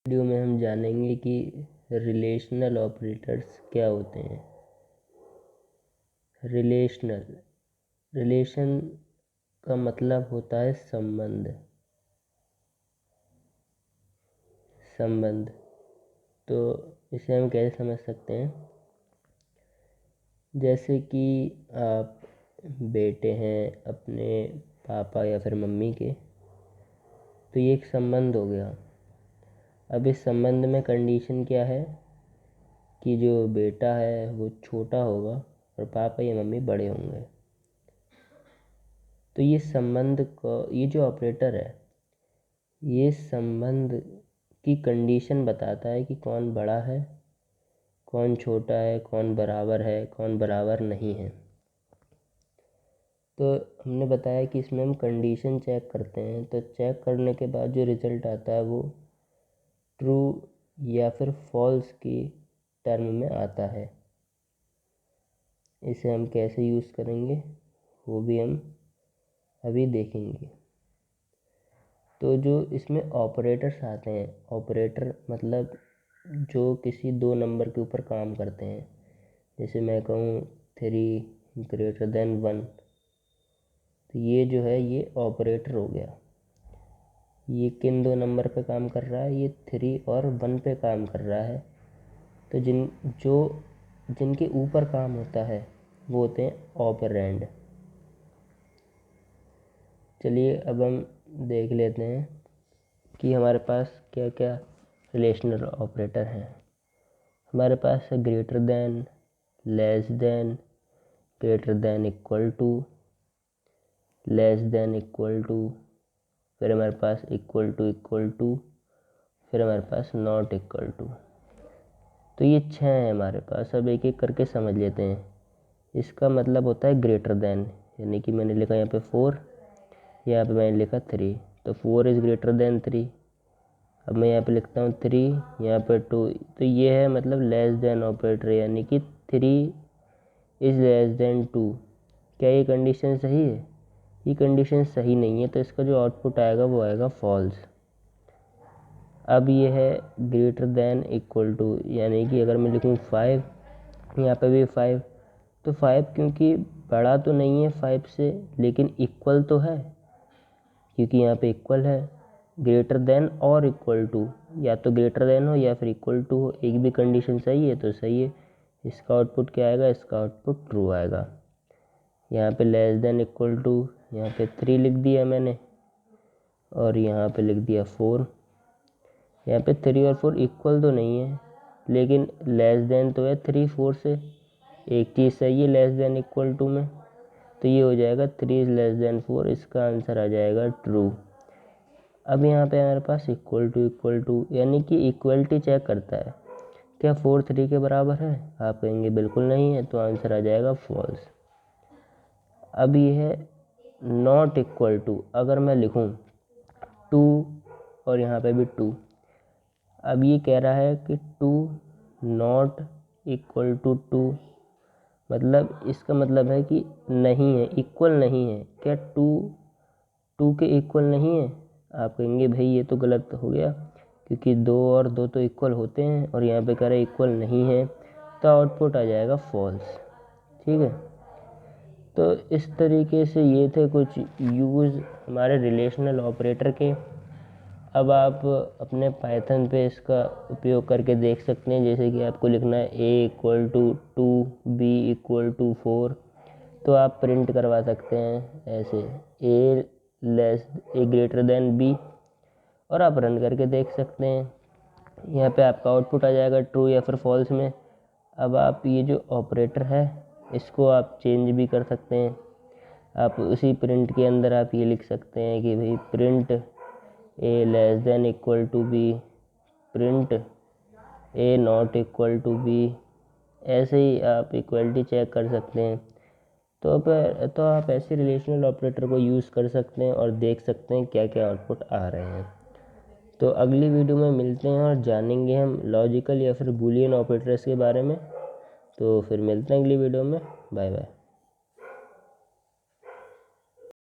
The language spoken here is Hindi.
वीडियो में हम जानेंगे कि रिलेशनल ऑपरेटर्स क्या होते हैं। रिलेशन का मतलब होता है संबंध। तो इसे हम कैसे समझ सकते हैं, जैसे कि आप बेटे हैं अपने पापा या फिर मम्मी के, तो ये एक संबंध हो गया। अब इस संबंध में कंडीशन क्या है कि जो बेटा है वो छोटा होगा और पापा या मम्मी बड़े होंगे। तो ये संबंध को, ये जो ऑपरेटर है, ये संबंध की कंडीशन बताता है कि कौन बड़ा है, कौन छोटा है, कौन बराबर है, कौन बराबर नहीं है। तो हमने बताया कि इसमें हम कंडीशन चेक करते हैं। तो चेक करने के बाद जो रिज़ल्ट आता है वो ट्रू या फिर फॉल्स की टर्म में आता है। इसे हम कैसे यूज़ करेंगे वो भी हम अभी देखेंगे। तो जो इसमें ऑपरेटर्स आते हैं, ऑपरेटर मतलब जो किसी दो नंबर के ऊपर काम करते हैं। जैसे मैं कहूँ 3 > 1, तो ये जो है ये ऑपरेटर हो गया। ये किन दो नंबर पे काम कर रहा है, ये 3 और 1 पे काम कर रहा है। तो जिनके ऊपर काम होता है वो होते हैं ऑपरेंड। चलिए अब हम देख लेते हैं कि हमारे पास क्या क्या रिलेशनल ऑपरेटर हैं। हमारे पास है greater than, less than, greater than equal to, less than equal to, फिर हमारे पास इक्वल टू, फिर हमारे पास नॉट इक्वल टू। तो ये 6 हैं हमारे पास। अब एक एक करके समझ लेते हैं। इसका मतलब होता है ग्रेटर देन, यानी कि मैंने लिखा यहाँ पे 4, यहाँ पे मैंने लिखा 3, तो 4 इज़ ग्रेटर देन 3। अब मैं यहाँ पे लिखता हूँ 3, यहाँ पे 2, तो ये है मतलब लेस देन ऑपरेटर, यानी कि 3 इज़ लेस देन 2। क्या ये कंडीशन सही है? ये कंडीशन सही नहीं है, तो इसका जो आउटपुट आएगा वो आएगा फॉल्स। अब ये है ग्रेटर देन इक्वल टू, यानी कि अगर मैं लिखूँ 5, यहाँ पे भी 5, तो 5 क्योंकि बड़ा तो नहीं है 5 से, लेकिन इक्वल तो है, क्योंकि यहाँ पे इक्वल है। ग्रेटर देन और इक्वल टू, या तो ग्रेटर देन हो या फिर इक्वल टू हो, एक भी कंडीशन सही है तो सही है। इसका आउटपुट क्या आएगा? इसका आउटपुट ट्रू आएगा। यहाँ पे लेस देन इक्वल टू, यहाँ पे 3 लिख दिया मैंने, और यहाँ पे लिख दिया 4। यहाँ पे 3 और 4 इक्वल तो नहीं है, लेकिन लेस देन तो है 3 4 से। एक चीज़ सही है लेस देन इक्वल टू में, तो ये हो जाएगा 3 इज़ लेस देन 4। इसका आंसर आ जाएगा ट्रू। अब यहाँ पे हमारे पास इक्वल टू, यानी कि इक्वलिटी चेक करता है, क्या 4 3 के बराबर है? आप कहेंगे बिल्कुल नहीं है, तो आंसर आ जाएगा फॉल्स। अब ये है नॉट इक्वल टू। अगर मैं लिखूँ 2 और यहाँ पे भी 2, अब ये कह रहा है कि 2 नॉट इक्वल टू 2, मतलब इसका मतलब है कि नहीं है, इक्वल नहीं है। क्या 2 के इक्वल नहीं है? आप कहेंगे भाई ये तो गलत हो गया, क्योंकि 2 और 2 तो इक्वल होते हैं, और यहाँ पे कह रहे इक्वल नहीं है, तो आउटपुट आ जाएगा फॉल्स। ठीक है, तो इस तरीके से ये थे कुछ यूज़ हमारे रिलेशनल ऑपरेटर के। अब आप अपने पाइथन पे इसका उपयोग करके देख सकते हैं। जैसे कि आपको लिखना है a = 2, b = 4, तो आप प्रिंट करवा सकते हैं ऐसे a ग्रेटर देन b, और आप रन करके देख सकते हैं। यहाँ पे आपका आउटपुट आ जाएगा ट्रू या फिर फॉल्स में। अब आप ये जो ऑपरेटर है इसको आप चेंज भी कर सकते हैं। आप उसी प्रिंट के अंदर आप ये लिख सकते हैं कि भाई print a less than equal to b, print a not equal to b। ऐसे ही आप इक्वलिटी चेक कर सकते हैं। तो आप ऐसे रिलेशनल ऑपरेटर को यूज़ कर सकते हैं और देख सकते हैं क्या क्या आउटपुट आ रहे हैं। तो अगली वीडियो में मिलते हैं और जानेंगे हम लॉजिकल या फिर बूलियन ऑपरेटर्स के बारे में। तो फिर मिलते हैं अगली वीडियो में। Bye bye.